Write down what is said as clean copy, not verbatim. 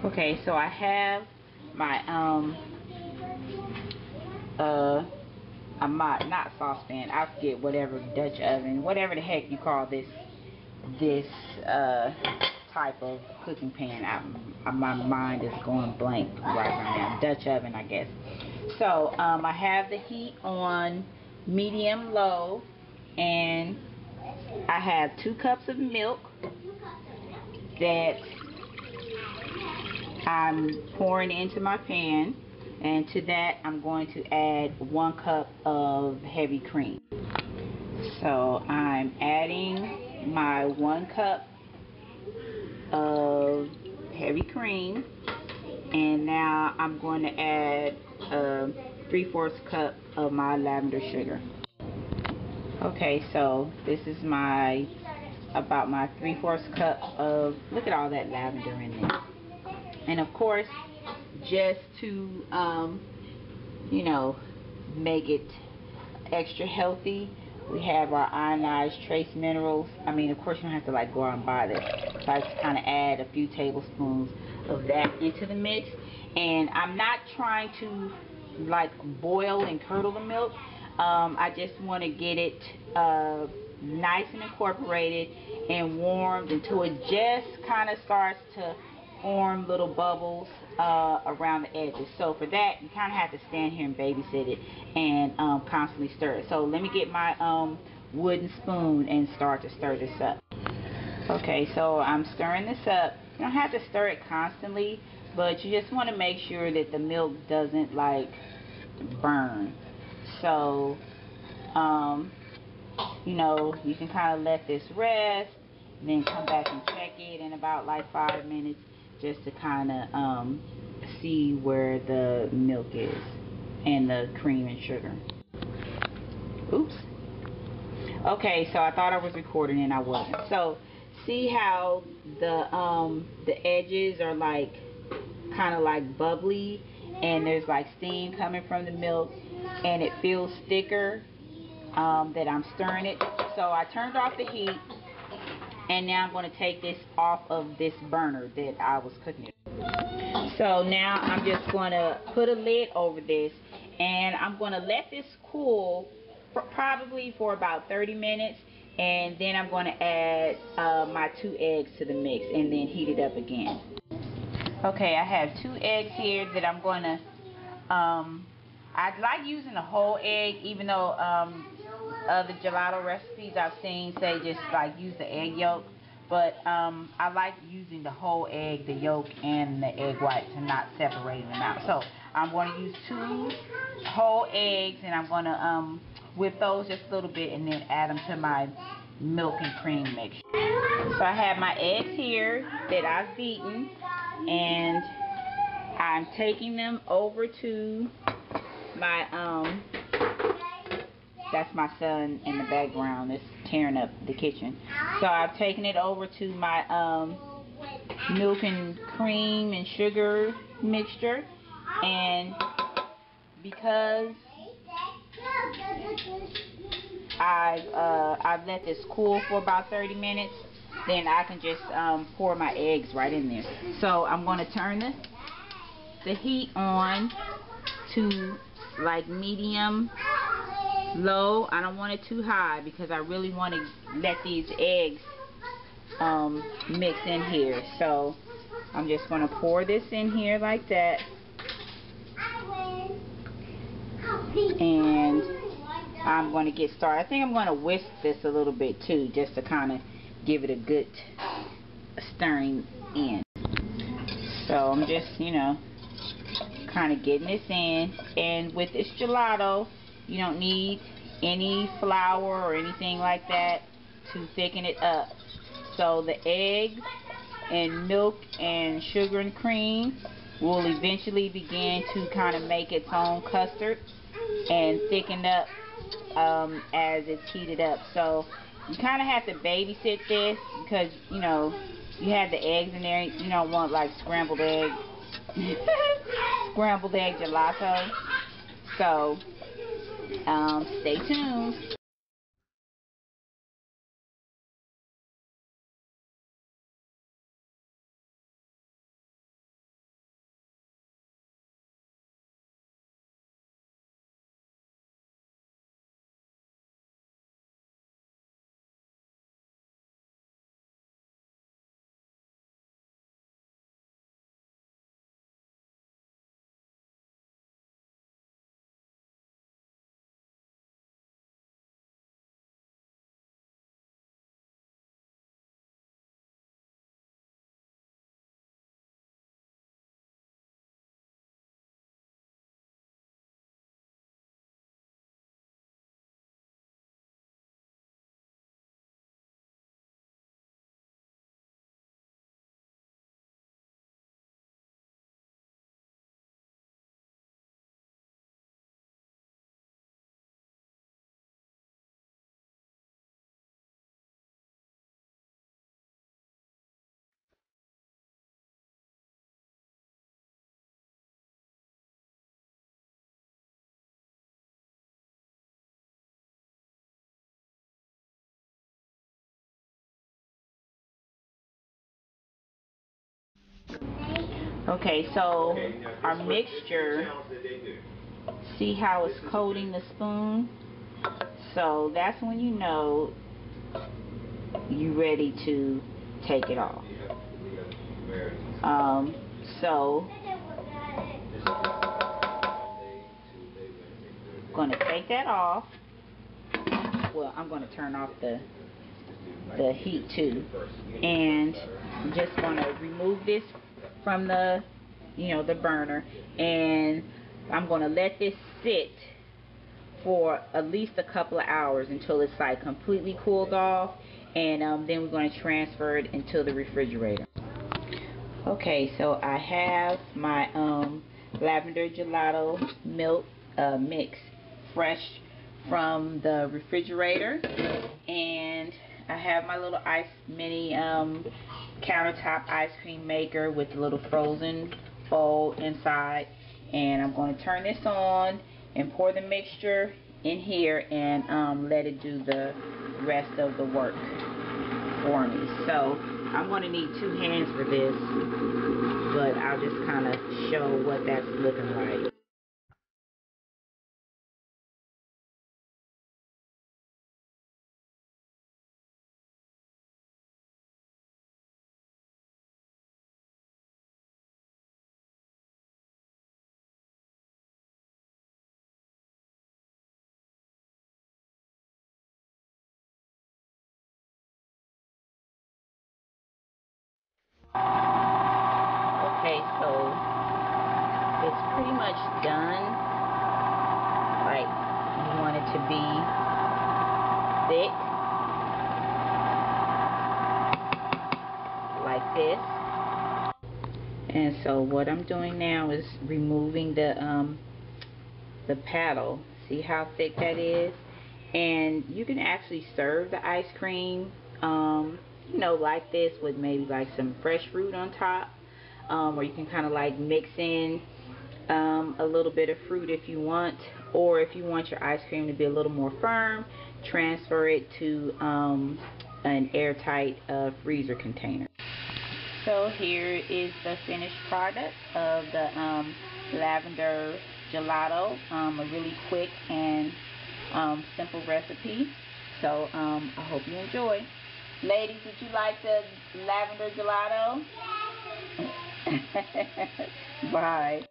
Okay, so I have my not saucepan, I forget, whatever, Dutch oven, whatever the heck you call this type of cooking pan. My mind is going blank right now. Dutch oven, I guess. So I have the heat on medium low, and I have 2 cups of milk that I'm pouring into my pan, and to that I'm going to add 1 cup of heavy cream. So I'm adding my 1 cup of heavy cream, and now I'm going to add 3/4 cup of my lavender sugar. Okay, so this is about my 3/4 cup of, look at all that lavender in there. And of course, just to you know, make it extra healthy, we have our ionized trace minerals. I mean, of course, you don't have to like go out and buy this. So I just kind of add a few tablespoons of that into the mix. And I'm not trying to like boil and curdle the milk. I just want to get it nice and incorporated and warmed until it just kind of starts to form little bubbles around the edges. So for that, you kind of have to stand here and babysit it and constantly stir it. So let me get my wooden spoon and start to stir this up. Okay, so I'm stirring this up. You don't have to stir it constantly, but you just want to make sure that the milk doesn't like burn. So you know, you can kind of let this rest, then come back and check it in about like 5 minutes, just to kind of see where the milk is and the cream and sugar. Oops. Okay, so I thought I was recording and I wasn't. So see how the edges are like kind of like bubbly, and there's like steam coming from the milk, and it feels thicker that I'm stirring it. So I turned off the heat, and now I'm going to take this off of this burner that I was cooking it. So now I'm just going to put a lid over this, and I'm going to let this cool probably for about 30 minutes, and then I'm going to add my 2 eggs to the mix and then heat it up again. Okay, I have 2 eggs here that I'm going to I like using a whole egg, even though other gelato recipes I've seen say just like use the egg yolk. But I like using the whole egg, the yolk and the egg whites, and not separating them out. So I'm going to use 2 whole eggs, and I'm going to whip those just a little bit and then add them to my milk and cream mixture. So I have my eggs here that I've beaten, and I'm taking them over to my that's my son in the background that's tearing up the kitchen. So I've taken it over to my milk and cream and sugar mixture, and because I've let this cool for about 30 minutes, then I can just pour my eggs right in there. So I'm going to turn the heat on to like medium low. I don't want it too high because I really want to let these eggs mix in here. So I'm just going to pour this in here like that, and I'm going to get started. I think I'm going to whisk this a little bit too, just to kind of give it a good stirring in. So I'm just, you know, kind of getting this in. And with this gelato, you don't need any flour or anything like that to thicken it up. So the eggs and milk and sugar and cream will eventually begin to kind of make its own custard and thicken up as it's heated up. So you kind of have to babysit this because, you know, you have the eggs in there. You don't want like scrambled egg scrambled egg gelato. So stay tuned. Okay, so our mixture, see how it's coating the spoon? So that's when you know you're ready to take it off. So I'm going to take that off. Well, I'm going to turn off the heat too, and I'm just going to remove this from the the burner, and I'm going to let this sit for at least a couple of hours until it's like completely cooled off, and then we're going to transfer it into the refrigerator. Okay, so I have my lavender gelato milk mix fresh from the refrigerator, and I have my little mini countertop ice cream maker with a little frozen bowl inside, and I'm going to turn this on and pour the mixture in here and let it do the rest of the work for me. So I'm going to need 2 hands for this, but I'll just kind of show what that's looking like. Okay, so it's pretty much done. Like, you want it to be thick, like this. And so what I'm doing now is removing the paddle. See how thick that is? And you can actually serve the ice cream, like this, with maybe like some fresh fruit on top, or you can kind of like mix in a little bit of fruit if you want, or if you want your ice cream to be a little more firm, transfer it to an airtight freezer container. So here is the finished product of the lavender gelato, a really quick and simple recipe. So I hope you enjoy. Ladies, did you like the lavender gelato? Yes. Bye.